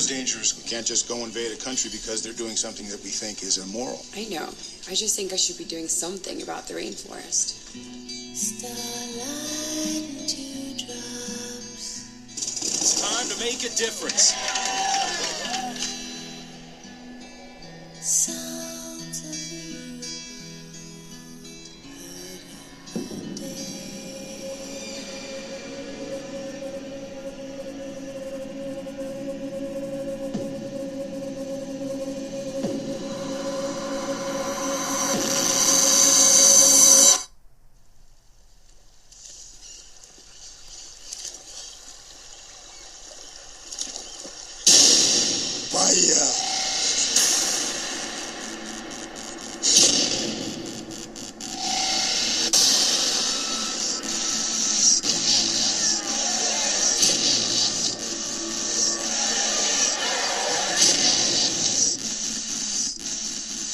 is dangerous. We can't just go invade a country because they're doing something that we think is immoral. I know. I just think I should be doing something about the rainforest. Starlight and dewdrops. It's time to make a difference. Sounds of you heard in the day.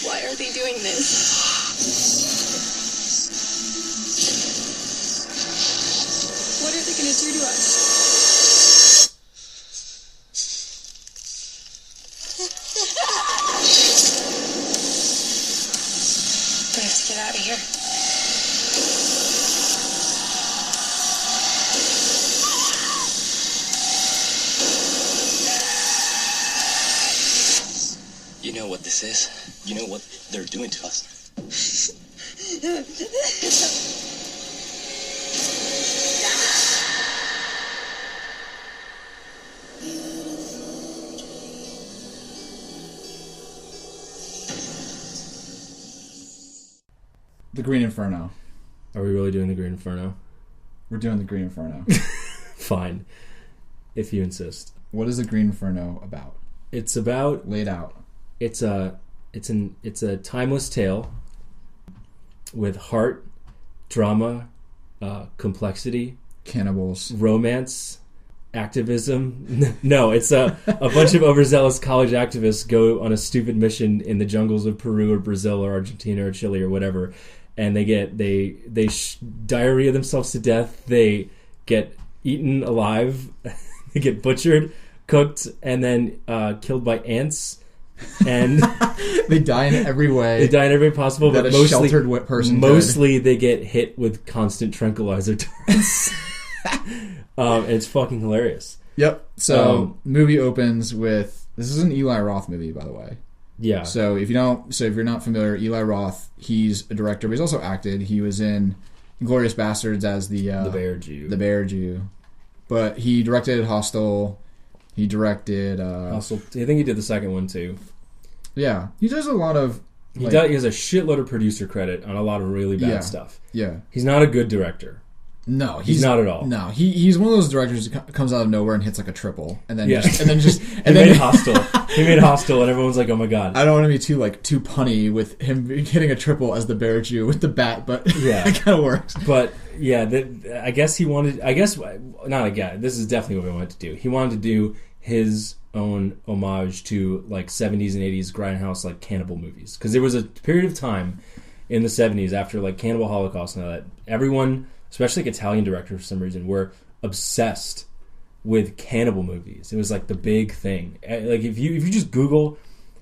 Why are they doing this? What are they going to do to us? We have to get out of here. You know what this is. You know what they're doing to us. The Green Inferno. Are we really doing the Green Inferno? We're doing the Green Inferno. Fine, if you insist. What is the Green Inferno about? It's about Laid out. it's a timeless tale with heart, drama, complexity, Cannibals. romance, activism. No, it's a bunch of overzealous college activists go on a stupid mission in the jungles of Peru or Brazil or Argentina or Chile or whatever, and they diarrhea themselves to death. They get eaten alive. They get butchered, cooked, and then killed by ants. And They die in every way. they die in every possible, that but a mostly sheltered person mostly they get hit with constant tranquilizer darts. It's fucking hilarious. Yep. So movie opens with, this is an Eli Roth movie, by the way. Yeah. So if you're not familiar, Eli Roth, he's a director, but he's also acted. He was in Inglourious Bastards as the Bear Jew. The Bear Jew. But he directed Hostel. He directed Also, I think he did the second one too. Yeah. He does a lot of He has a shitload of producer credit on a lot of really bad stuff. Yeah. He's not a good director. No, he's not at all. No, he's one of those directors that comes out of nowhere and hits like a triple, and then Yeah. and then He made Hostel. He made Hostel, and everyone's like, "Oh my god!" I don't want to be too punny with him hitting a triple as the Bear Jew with the bat, but Yeah. it kind of works. But yeah, I guess he wanted. I guess not a guy. This is definitely what we wanted to do. He wanted to do his own homage to like 70s and 80s grindhouse like cannibal movies, because there was a period of time in the 70s after like Cannibal, Holocaust, and all that. Everyone, especially like Italian directors for some reason, were obsessed with cannibal movies. It was like the big thing. Like if you just Google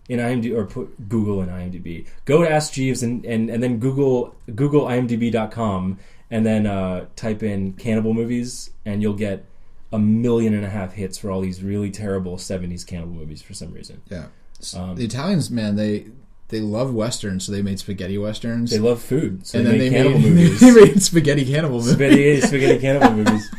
in IMDb or put Google in IMDb, go to Ask Jeeves and then Google IMDb.com and then type in cannibal movies, and you'll get 1.5 million hits for all these really terrible 70s cannibal movies for some reason. Yeah, the Italians, man, they love westerns, so they made spaghetti westerns. They love food, so and they then made cannibal made, movies. They made spaghetti cannibal movies. Spaghetti cannibal movies.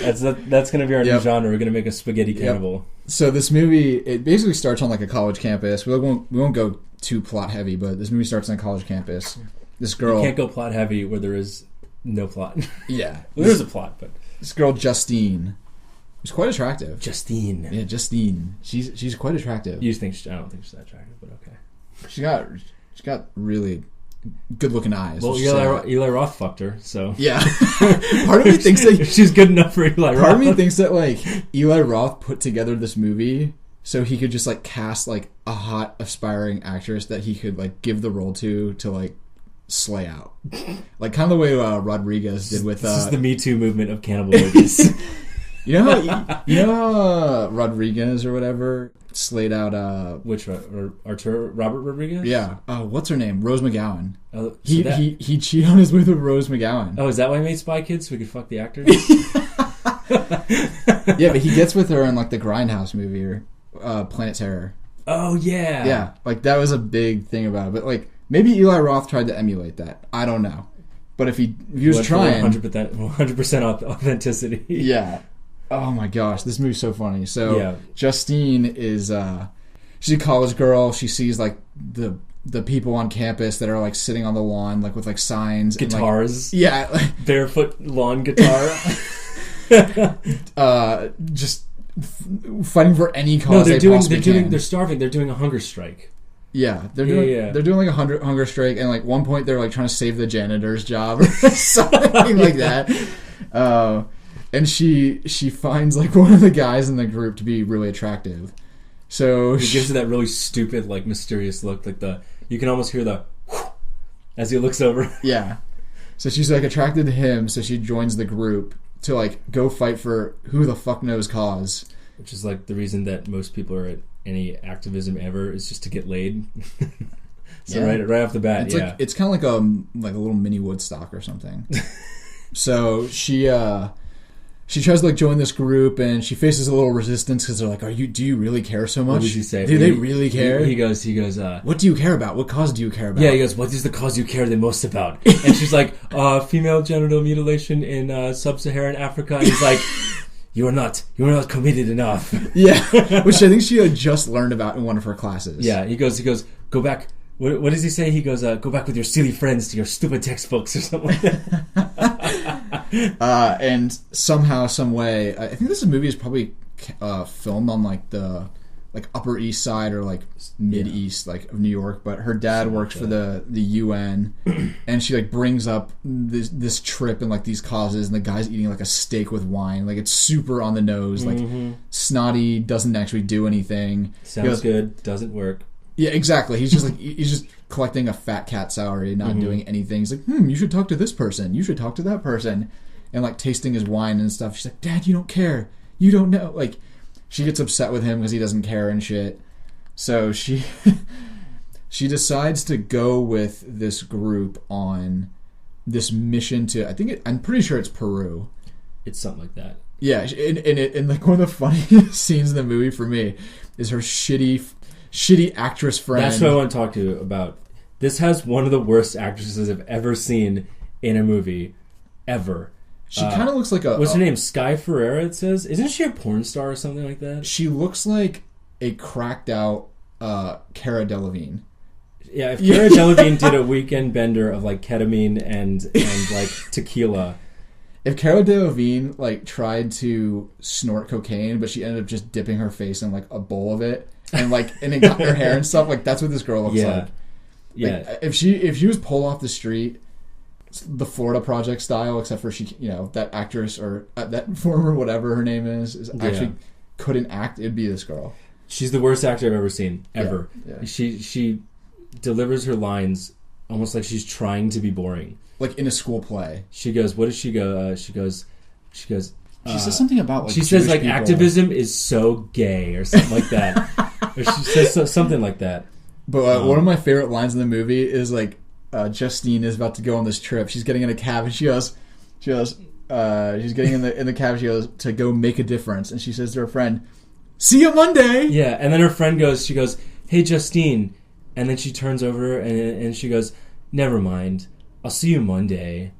That's going to be our new genre. We're going to make a spaghetti cannibal. Yep. So this movie, it basically starts on like a college campus. We won't go too plot heavy, but this movie starts on a college campus. This girl, you can't go plot heavy where there is no plot. Yeah, well, there's a plot, but this girl Justine was quite attractive. Justine. Yeah, Justine. She's quite attractive. I don't think she's that attractive, but okay. She got really good looking eyes. Well, Eli Roth fucked her, so yeah. Part of me thinks that she's good enough for Eli Roth. Part of me thinks that like Eli Roth put together this movie so he could just like cast like a hot aspiring actress that he could like give the role to like slay out, like kind of the way Rodriguez did with. This is the Me Too movement of cannibal movies. You know how Rodriguez or whatever slayed out Which Arturo Robert Rodriguez? yeah, what's her name? Rose McGowan. Oh, so He cheated on his with Rose McGowan. Oh, is that why he made Spy Kids so we could fuck the actors? Yeah, but he gets with her in like the Grindhouse movie or Planet Terror. Oh yeah. Yeah, like that was a big thing about it. But like maybe Eli Roth tried to emulate that. I don't know. But if he was trying 100% authenticity. Yeah. Oh my gosh, this movie's so funny. So Yeah. Justine is she's a college girl. She sees like the people on campus that are like sitting on the lawn like with like signs Guitars. and, like, yeah, Barefoot lawn guitar. just fighting for any cause No, they possibly can. they're starving. They're doing a hunger strike. Yeah, they're doing like a hunger strike, and like one point they're like trying to save the janitor's job or something like that. And she finds like one of the guys in the group to be really attractive. So He gives her that really stupid, like mysterious look, like you can almost hear the as he looks over. yeah. So she's like attracted to him, so she joins the group to like go fight for who the fuck knows cause. Which is like the reason that most people are at any activism ever is just to get laid. So Yeah. right off the bat, It's yeah. like it's kind of like a little mini Woodstock or something. So she tries to like join this group, and she faces a little resistance because they're like, do you really care so much? What did he say? Do they really care? He goes, what do you care about? What cause do you care about? yeah, he goes, what is the cause you care the most about? And she's like, female genital mutilation in sub-Saharan Africa. And he's like, you're not committed enough. Yeah. Which I think she had just learned about in one of her classes. Yeah, he goes, go back. What does he say? He goes, go back with your silly friends to your stupid textbooks or something like that. And somehow, some way, I think this movie is probably filmed on like the Upper East Side or like Mid East like of New York. But her dad works for the UN, and she like brings up this trip and like these causes, and the guy's eating like a steak with wine. Like it's super on the nose, like snotty, doesn't actually do anything. Sounds good, doesn't work. Yeah, exactly. He's just like he's just collecting a fat cat salary, not doing anything. He's like, you should talk to this person. You should talk to that person, and like tasting his wine and stuff. She's like, Dad, you don't care. You don't know. Like, she gets upset with him because he doesn't care and shit. So she decides to go with this group on this mission to I'm pretty sure it's Peru. It's something like that. Yeah, and like one of the funniest scenes in the movie for me is her shitty actress friend. That's what I want to talk to you about. This has one of the worst actresses I've ever seen in a movie, ever. She kind of looks like what's her name? Sky Ferreira, it says. Isn't she a porn star or something like that? She looks like a cracked out Cara Delevingne. Yeah, if Cara Delevingne did a weekend bender of like ketamine and like tequila. If Cara Delevingne like tried to snort cocaine, but she ended up just dipping her face in like a bowl of it, and it got her hair and stuff, like that's what this girl looks like. Yeah. Like, if she was pulled off the street, the Florida Project style, except for she, that actress or that former whatever her name is actually couldn't act, it'd be this girl. She's the worst actor I've ever seen, ever. Yeah. She delivers her lines almost like she's trying to be boring. Like in a school play. She goes, what does she go? She says something about like she Jewish says like people. Activism is so gay or something like that. Or she says something like that. But one of my favorite lines in the movie is like Justine is about to go on this trip. She's getting in a cab and she goes, she's getting in the cab. She goes to go make a difference, and she says to her friend, "See you Monday." Yeah, and then her friend goes, "Hey Justine," and then she turns over and she goes, "Never mind, I'll see you Monday."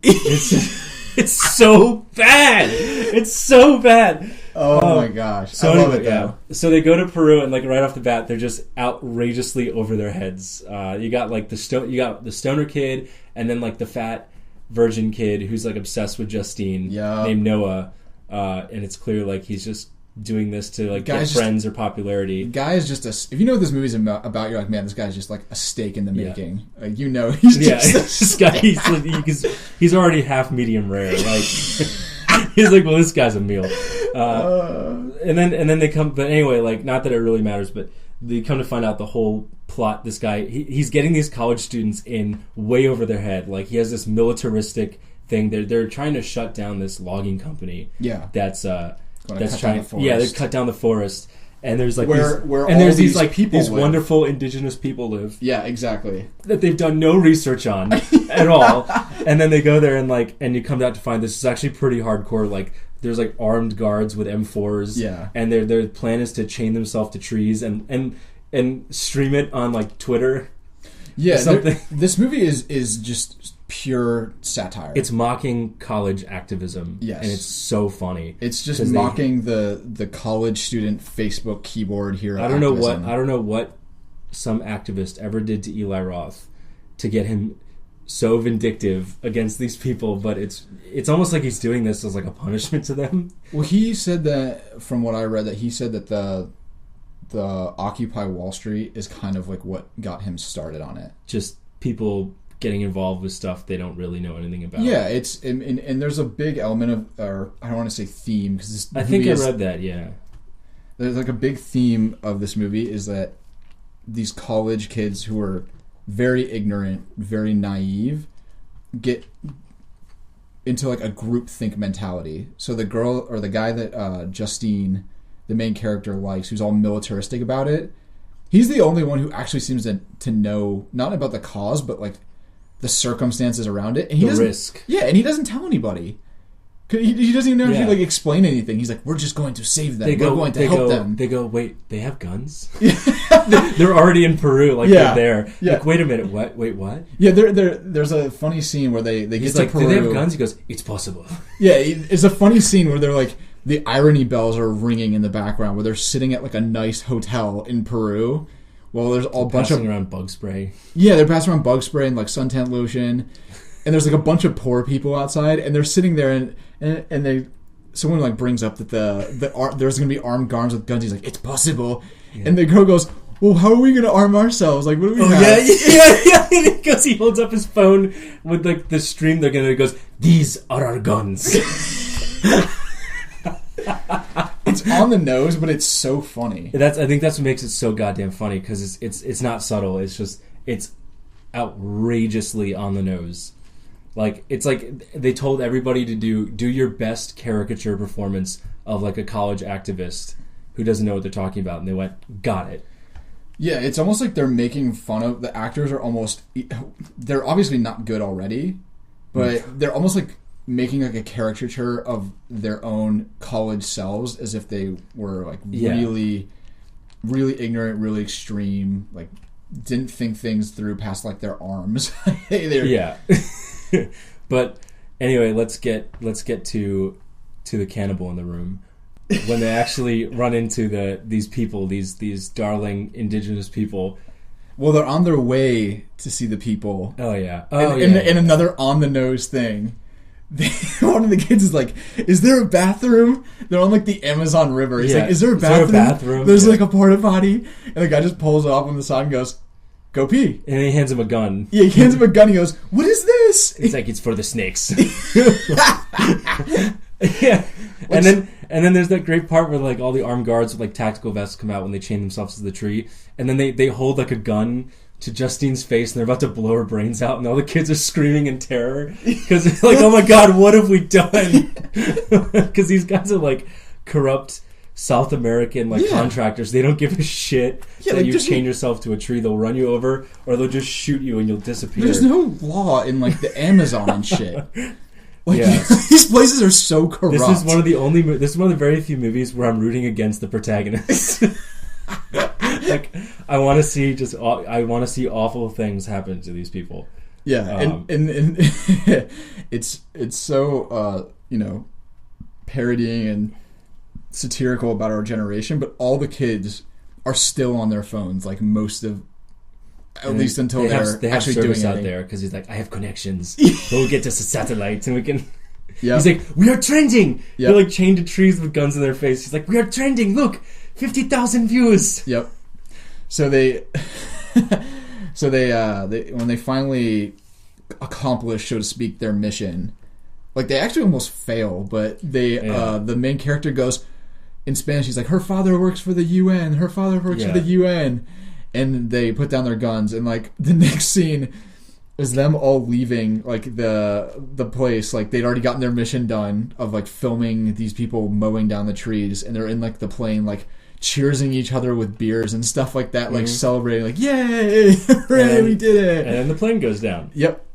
It's so bad. It's so bad. Oh my gosh. So I love anyway, it though. So they go to Peru, and like right off the bat, they're just outrageously over their heads. You got like the stoner kid, and then like the fat virgin kid who's like obsessed with Justine, named Noah, and it's clear like he's just doing this to like get friends or popularity. The guy is just if you know what this movie's about, you're like, man, this guy's just like a stake in the making. Like, he's just this guy. He's already half medium rare. Like he's like, well, this guy's a meal. And then they come. But anyway, like, not that it really matters, but they come to find out the whole plot. This guy, he's getting these college students in way over their head. Like, he has this militaristic thing. They're trying to shut down this logging company. Yeah. That's that's trying. Yeah, they cut down the forest, and there's like where and all there's these these like people these live. wonderful indigenous people live. Yeah, exactly. That they've done no research on at all, and then they go there and you come out to find this is actually pretty hardcore. Like there's like armed guards with M4s. Yeah, and their plan is to chain themselves to trees and stream it on like Twitter. Yeah, this movie is just pure satire. It's mocking college activism. Yes, and it's so funny. It's just mocking the college student Facebook keyboard hero. I don't know what some activist ever did to Eli Roth to get him so vindictive against these people, but it's almost like he's doing this as like a punishment to them. Well, he said that, from what I read, that he said that the Occupy Wall Street is kind of like what got him started on it. Just people getting involved with stuff they don't really know anything about. Yeah, it's and there's a big element of, or I don't want to say theme, because this I think I read that. Yeah, there's like a big theme of this movie is that these college kids who are very ignorant, very naive, get into like a groupthink mentality. So the girl or the guy that Justine, the main character, likes, who's all militaristic about it, he's the only one who actually seems to know, not about the cause, but like the circumstances around it. And the risk. Yeah, and he doesn't tell anybody. He doesn't even know how to like explain anything. He's like, we're just going to save them. We're going to help them. They go, wait, they have guns? They're already in Peru, like they're there. Yeah. Like, wait a minute, what? Wait, what? Yeah, there's a funny scene where they get to Peru. Do they have guns? He goes, it's possible. Yeah, it's a funny scene where they're like, the irony bells are ringing in the background, where they're sitting at like a nice hotel in Peru. Well, there's a bunch of around bug spray. Yeah, they're passing around bug spray and like suntan lotion, and there's like a bunch of poor people outside, and they're sitting there, and they someone like brings up that there's gonna be armed guards with guns. He's like, it's possible, and the girl goes, well, how are we gonna arm ourselves? Like, what do we have? Yeah. And because he holds up his phone with like the stream they're gonna. He goes, these are our guns. It's on the nose, but it's so funny. I think that's what makes it so goddamn funny, because it's not subtle. It's outrageously on the nose. Like, it's like they told everybody to do your best caricature performance of like a college activist who doesn't know what they're talking about, and they went, got it. Yeah, it's almost like they're making fun of the actors. They're obviously not good already, but they're almost like making like a caricature of their own college selves, as if they were like really, really ignorant, really extreme, like didn't think things through past like their arms. Yeah. But anyway, let's get to the cannibal in the room. When they actually run into these people, these darling indigenous people. Well, they're on their way to see the people. Oh yeah. And another on the nose thing. One of the kids is like, is there a bathroom? They're on like the Amazon River. He's like, is there a bathroom? There's like a porta potty. And the guy just pulls off on the side and goes, go pee. And he hands him a gun. Yeah, he hands him a gun. He goes, what is this? It's like, it's for the snakes. Yeah. And then there's that great part where like all the armed guards with like tactical vests come out when they chain themselves to the tree, and then they hold like a gun to Justine's face, and they're about to blow her brains out, and all the kids are screaming in terror because they're like, oh my god, what have we done? Because these guys are like corrupt South American like contractors. They don't give a shit that like, you chain yourself to a tree. They'll run you over, or they'll just shoot you and you'll disappear. There's no law in like the Amazon and shit. Like, these places are so corrupt. This is one of the very few movies where I'm rooting against the protagonist. Like, I want to see awful things happen to these people. Yeah, and it's so parodying and satirical about our generation, but all the kids are still on their phones, like most of, at least until they have actually doing service out there, because he's like, I have connections. We'll get to satellites and we can. Yep. He's like, we are trending. Yep. They're like chained to trees with guns in their face. He's like, we are trending. Look, 50,000 views. Yep. So they when they finally accomplish, so to speak, their mission, like they actually almost fail, but the main character goes in Spanish. He's like, her father works for the UN. Her father works for the UN, and they put down their guns. And like the next scene, is them all leaving like the place. Like they'd already gotten their mission done of like filming these people mowing down the trees, and they're in like the plane like cheersing each other with beers and stuff like that, like celebrating, like yay, hooray, we did it. And then the plane goes down. Yep.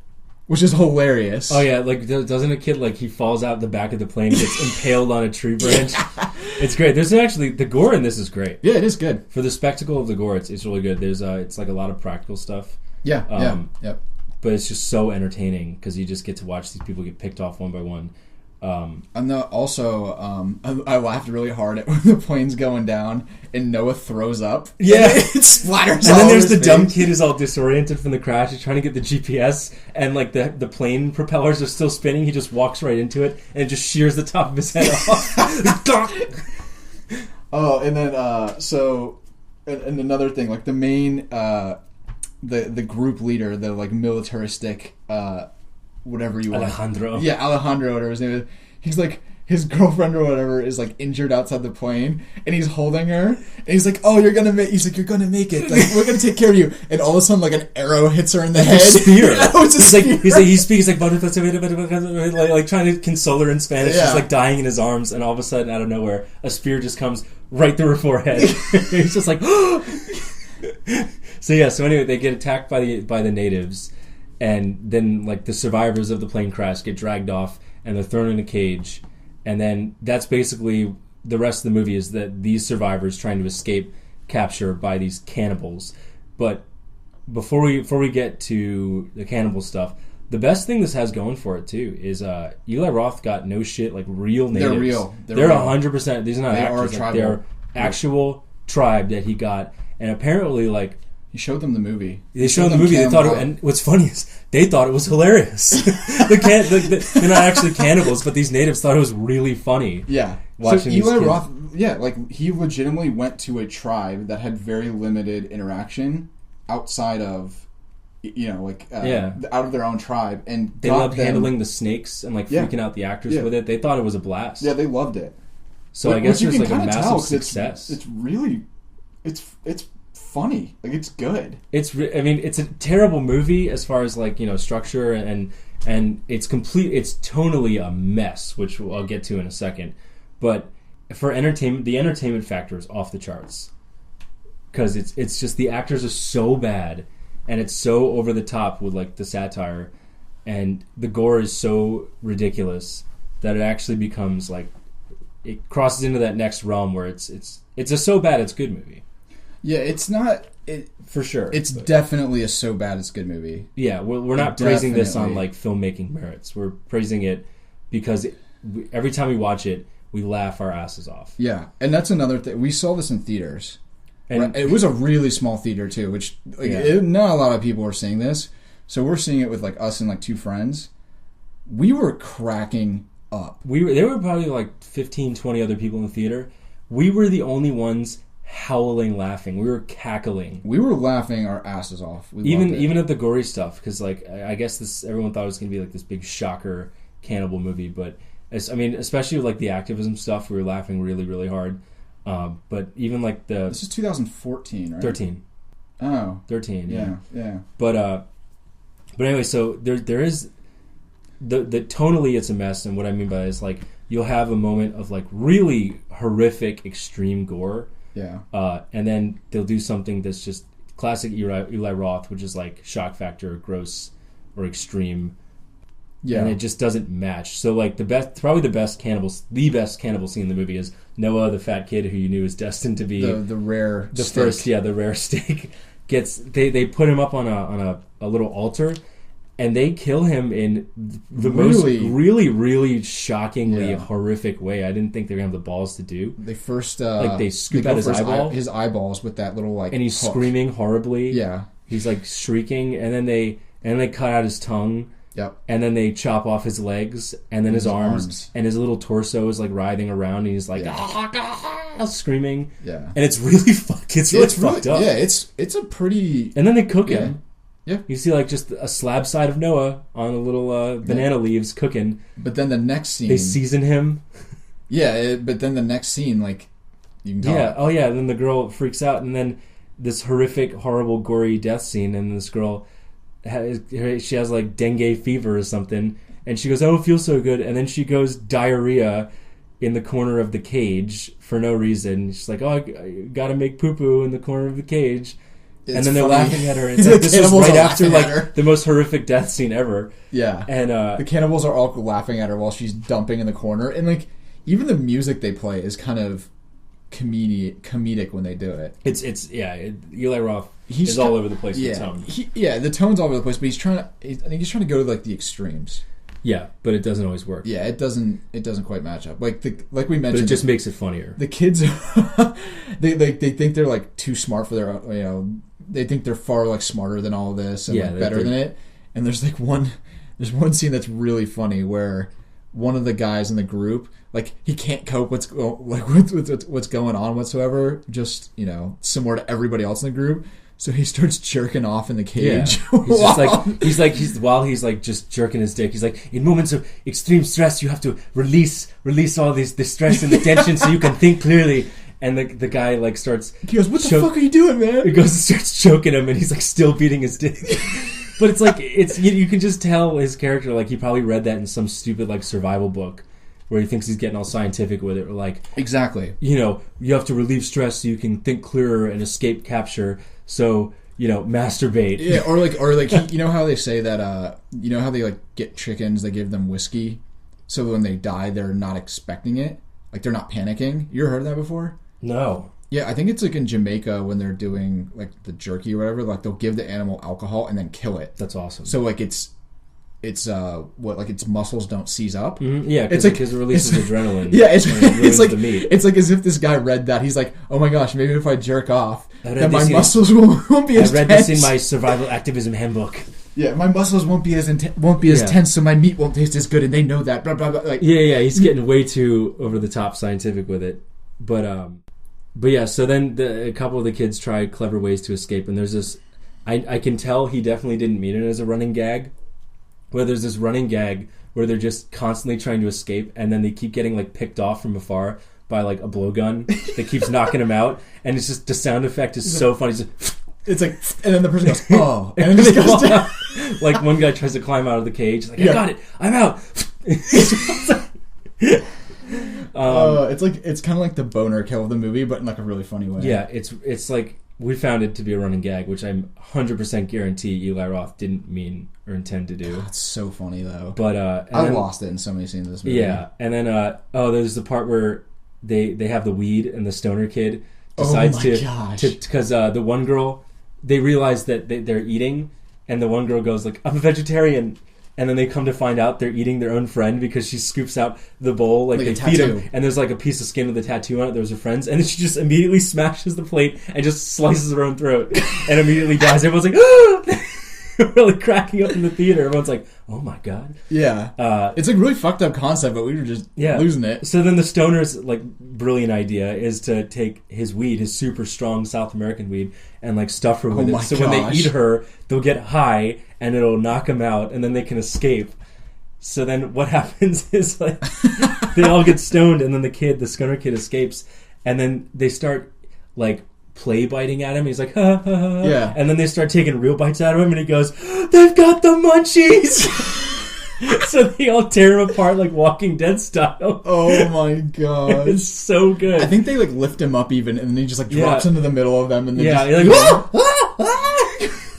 Which is hilarious. Oh yeah, like doesn't a kid like he falls out the back of the plane, gets impaled on a tree branch? It's great. There's actually the gore in this is great. Yeah, it is good for the spectacle of the gore. It's really good. There's it's like a lot of practical stuff. Yeah, yep. But it's just so entertaining because you just get to watch these people get picked off one by one. And also, I laughed really hard at when the plane's going down and Noah throws up. Yeah, it splatters. And then there's the dumb kid who's all disoriented from the crash. He's trying to get the GPS, and like the plane propellers are still spinning. He just walks right into it, and it just shears the top of his head off. Oh, and then and another thing, like the main the group leader, the like militaristic whatever you want. Alejandro. Yeah, Alejandro, whatever his name is. He's like, his girlfriend or whatever is like injured outside the plane, and he's holding her, and he's like, "Oh, you're gonna make." He's like, "You're gonna make it. Like, we're gonna take care of you." And all of a sudden, like an arrow hits her in the head. Spear. He's like, he speaks like trying to console her in Spanish. Yeah. She's like dying in his arms, and all of a sudden, out of nowhere, a spear just comes right through her forehead. He's just like, So anyway, they get attacked by the natives. And then, like, the survivors of the plane crash get dragged off, and they're thrown in a cage. And then that's basically the rest of the movie is that these survivors trying to escape capture by these cannibals. But before we get to the cannibal stuff, the best thing this has going for it too is Eli Roth got no shit like real natives. They're real. They're 100%. These are not they actors. Are like, they're actual tribe that he got, and apparently like. He showed them the movie. They showed the movie. They thought and what's funny is they thought it was hilarious. They're not actually cannibals, but these natives thought it was really funny. Yeah. Watching so Eli these Roth, like he legitimately went to a tribe that had very limited interaction outside of, out of their own tribe, and they loved handling the snakes and like freaking out the actors with it. They thought it was a blast. Yeah, they loved it. So I guess it's like a massive success. It's really, it's funny. Like, it's good. It's a terrible movie as far as like, structure and it's complete. It's tonally a mess, which I'll get to in a second. But for entertainment, the entertainment factor is off the charts because it's just the actors are so bad and it's so over the top with like the satire, and the gore is so ridiculous that it actually becomes like it crosses into that next realm where it's a so bad it's good movie. Yeah, it's not... for sure. It's definitely a so bad it's good movie. Yeah, we're not praising this on like filmmaking merits. We're praising it because every time we watch it, we laugh our asses off. Yeah, and that's another thing. We saw this in theaters. And it was a really small theater too, which not a lot of people were seeing this. So we're seeing it with like us and like two friends. We were cracking up. There were probably like 15, 20 other people in the theater. We were the only ones howling laughing. We were cackling. We were laughing our asses off. Even at the gory stuff, because like I guess everyone thought it was going to be like this big shocker cannibal movie, but especially with like the activism stuff, we were laughing really, really hard. But even like this is 2014, right? 13. Oh, 13. Yeah. But anyway, so there is the tonally it's a mess, and what I mean by that is like you'll have a moment of like really horrific extreme gore. Yeah. And then they'll do something that's just classic Eli Roth, which is like shock factor, gross, or extreme. Yeah. And it just doesn't match. So like the best cannibal scene in the movie is Noah, the fat kid who you knew was destined to be the rare steak. They put him up on a little altar, and they kill him in the most really, really shockingly horrific way. I didn't think they were going to have the balls to do. They first they scoop out his eyeballs with that little like, and he's hook. Screaming horribly. Yeah, he's like shrieking, and then they cut out his tongue. Yep. And then they chop off his legs, and then his arms, and his little torso is like writhing around, and he's like screaming. Yeah. And it's really fucked up. Yeah, it's a pretty. And then they cook him. Yeah. You see like just a slab side of Noah on a little banana leaves cooking. But then the next scene, they season him. Yeah, but then the next scene, like you can tell. Yeah. Oh yeah. And then the girl freaks out, and then this horrific, horrible, gory death scene, and this girl. she has like dengue fever or something, and she goes, "I don't feel so good," and then she goes diarrhea in the corner of the cage for no reason. She's like, "Oh, I gotta make poo poo in the corner of the cage." And then they're funny. laughing at her. It's like, this is cannibals right are after laughing at her. like the most horrific death scene ever. Yeah. And the cannibals are all laughing at her while she's dumping in the corner. And like even the music they play is kind of comedic when they do it. Eli Roth is all over the place with the tone. The tone's all over the place, but I think he's trying to go to like the extremes. Yeah, but it doesn't always work. Yeah, it doesn't quite match up. Like we mentioned, but it just makes it funnier. The kids they think they're like too smart for their they think they're far like smarter than all of this and like better than it. And there's one scene that's really funny where one of the guys in the group, like, he can't cope with what's going on whatsoever, just similar to everybody else in the group. So he starts jerking off in the cage. Yeah. While he's just jerking his dick, he's like, in moments of extreme stress, you have to release all the stress and the tension so you can think clearly. And the guy like starts. He goes, "What the fuck are you doing, man?" He goes and starts choking him, and he's like still beating his dick. But it's like you can just tell his character, like, he probably read that in some stupid like survival book where he thinks he's getting all scientific with it, or like, exactly, you have to relieve stress so you can think clearer and escape capture. So masturbate. Yeah, or like how they say that how they like get chickens, they give them whiskey, so when they die they're not expecting it, like they're not panicking. You ever heard of that before? No. Yeah, I think it's like in Jamaica when they're doing like the jerky or whatever, like they'll give the animal alcohol and then kill it. That's awesome. So like it's its muscles don't seize up. Mm-hmm. Yeah, because it releases adrenaline. Yeah, it's like the meat. It's like as if this guy read that. He's like, "Oh my gosh, maybe if I jerk off, then my this muscles won't be as tense." I read this in my survival activism handbook. Yeah, my muscles won't be as tense, so my meat won't taste as good, and they know that. Blah blah blah. Like, he's getting way too over the top scientific with it, but yeah. So then a couple of the kids try clever ways to escape, and there's this. I can tell he definitely didn't mean it as a running gag. Where there's this running gag where they're just constantly trying to escape, and then they keep getting like picked off from afar by like a blowgun that keeps knocking them out, and it's just the sound effect is so funny. It's like, and then the person goes, "Oh," and then it just goes down. Like one guy tries to climb out of the cage, like, "I got it, I'm out." It's kind of like the boner kill of the movie, but in like a really funny way. Yeah, it's like we found it to be a running gag, which I'm 100% guarantee Eli Roth didn't mean or intend to do. It's so funny though. But I lost it in so many scenes of this movie. Yeah, and then there's the part where they have the weed and the stoner kid decides because the one girl, they realize that they're eating, and the one girl goes like, "I'm a vegetarian." And then they come to find out they're eating their own friend because she scoops out the bowl, like they feed him, and there's like a piece of skin with a tattoo on it. There's her friends, and then she just immediately smashes the plate and just slices her own throat, and immediately dies. Everyone's like, "Ah!" Really cracking up in the theater. Everyone's like, "Oh my god!" Yeah, it's a really fucked up concept, but we were just losing it. So then the stoner's like brilliant idea is to take his weed, his super strong South American weed, and like stuff her with it. So when they eat her, they'll get high and it'll knock them out, and then they can escape. So then what happens is like they all get stoned, and then the stoner kid escapes, and then they start like play biting at him. He's like, "Ha, ha, ha." Yeah. And then they start taking real bites out of him, and he goes, "They've got the munchies." So they all tear him apart like Walking Dead style. Oh my god, it's so good. I think they like lift him up even, and then he just like drops into the middle of them, and then like, "Ah, ah, ah."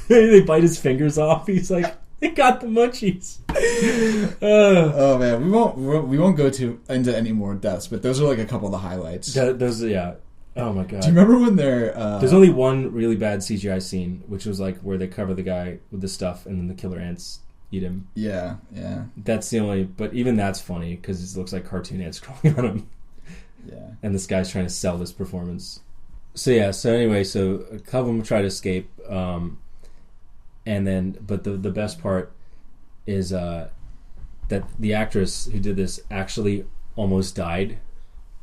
They bite his fingers off. He's like, "They got the munchies." Oh man, we won't go into any more deaths, but those are like a couple of the highlights. Oh my god. Do you remember when they're... There's only one really bad CGI scene, which was like where they cover the guy with the stuff and then the killer ants eat him. Yeah. That's the only... But even that's funny because it looks like cartoon ants crawling on him. Yeah. And this guy's trying to sell this performance. So a couple of them try to escape. But the best part is that the actress who did this actually almost died.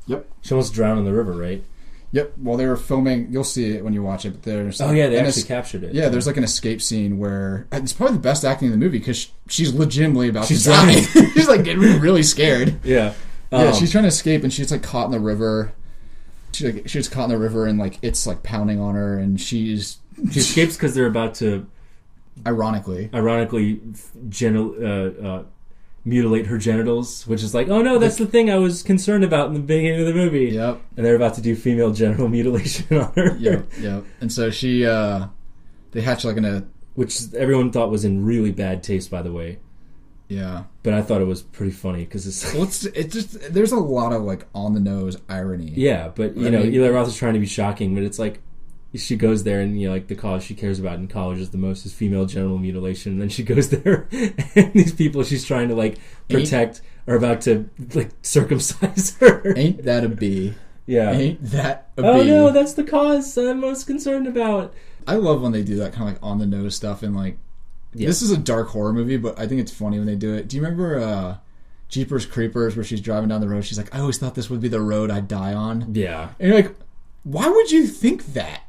Yep. She almost drowned in the river, right? Yep. Well, they were filming. You'll see it when you watch it. But there's they actually captured it. Yeah, there's like an escape scene where it's probably the best acting in the movie because she's legitimately about to die. She's like getting really scared. Yeah. She's trying to escape and she's like caught in the river. She's caught in the river and like it's like pounding on her and she escapes because they're about to Ironically, mutilate her genitals, which is like, oh no, that's the thing I was concerned about in the beginning of the movie. Yep. And they're about to do female genital mutilation on her. Yep. And so they hatch like which everyone thought was in really bad taste, by the way. Yeah. But I thought it was pretty funny because there's a lot of like on the nose irony. Yeah, but Eli Roth is trying to be shocking, but it's like she goes there and like the cause she cares about in college is the most is female genital mutilation, and then she goes there and these people she's trying to like protect are about to like circumcise her. Ain't that a bee? Yeah. Ain't that a bee? Oh no, that's the cause I'm most concerned about. I love when they do that kind of like on the nose stuff and like this is a dark horror movie, but I think it's funny when they do it. Do you remember Jeepers Creepers where she's driving down the road? She's like, I always thought this would be the road I'd die on. Yeah. And you're like, why would you think that?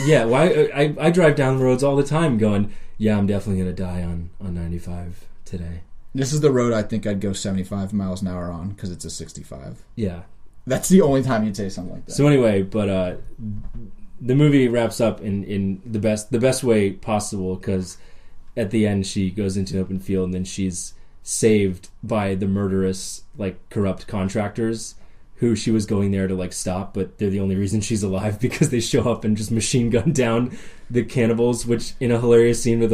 Yeah, why? I drive down the roads all the time going, yeah, I'm definitely going to die on 95 today. This is the road I think I'd go 75 miles an hour on because it's a 65. Yeah. That's the only time you'd say something like that. So anyway, but the movie wraps up in the best way possible because at the end she goes into an open field and then she's saved by the murderous, like, corrupt contractors who she was going there to like stop, but they're the only reason she's alive because they show up and just machine gun down the cannibals, which in a hilarious scene where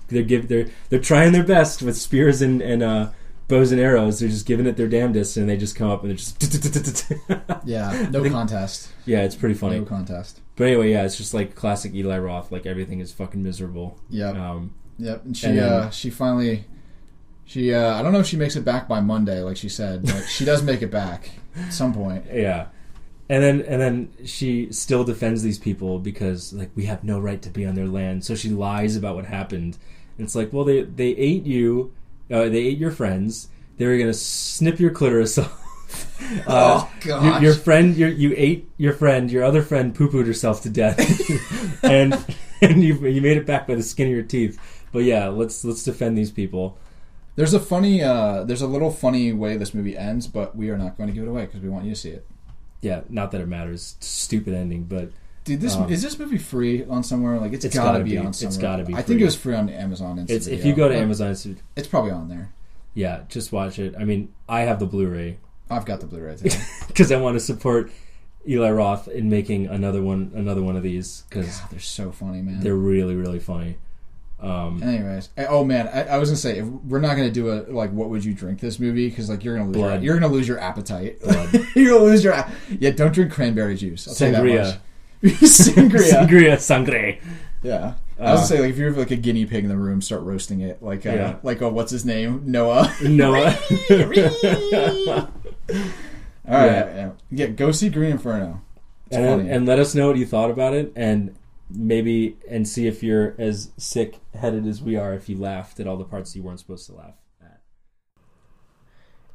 they're trying their best with spears and bows and arrows. They're just giving it their damnedest, and they just come up and they're just yeah, no contest. Yeah, it's pretty funny. No contest. But anyway, yeah, it's just like classic Eli Roth. Like everything is fucking miserable. Yep. Yep. And she finally. I don't know if she makes it back by Monday, like she said, but she does make it back at some point. Yeah. And then she still defends these people because like we have no right to be on their land. So she lies about what happened. And it's like, well, they ate you, they ate your friends. They were gonna snip your clitoris off. Oh gosh! Your friend, you ate your friend. Your other friend poo-pooed herself to death, and you made it back by the skin of your teeth. But yeah, let's defend these people. There's a little funny way this movie ends, but we are not going to give it away because we want you to see it. Yeah, not that it matters. Stupid ending, but dude, is this movie free on somewhere? Like it's gotta be on somewhere. It's gotta be. I think it was free on Amazon. If you go to Amazon, it's probably on there. Yeah, just watch it. I mean, I have the Blu-ray. I've got the Blu-ray too because I want to support Eli Roth in making another one of these because they're so funny, man. They're really, really funny. Anyways, oh man, I was gonna say we're not gonna do a like what would you drink this movie because like you're gonna lose your appetite. You're gonna lose your don't drink cranberry juice. I'll tell you that much. Sangria. Yeah. I was gonna say like if you're like a guinea pig in the room, start roasting it like what's his name, Noah. All right, yeah. Go see Green Inferno. It's funny. And let us know what you thought about it and see if you're as sick-headed as we are if you laughed at all the parts you weren't supposed to laugh at.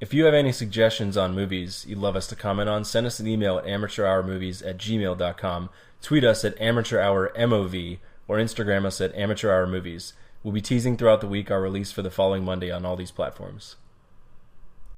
If you have any suggestions on movies you'd love us to comment on, send us an email at amateurhourmovies@gmail.com, tweet us at amateurhourmov, or Instagram us at amateurhourmovies. We'll be teasing throughout the week our release for the following Monday on all these platforms.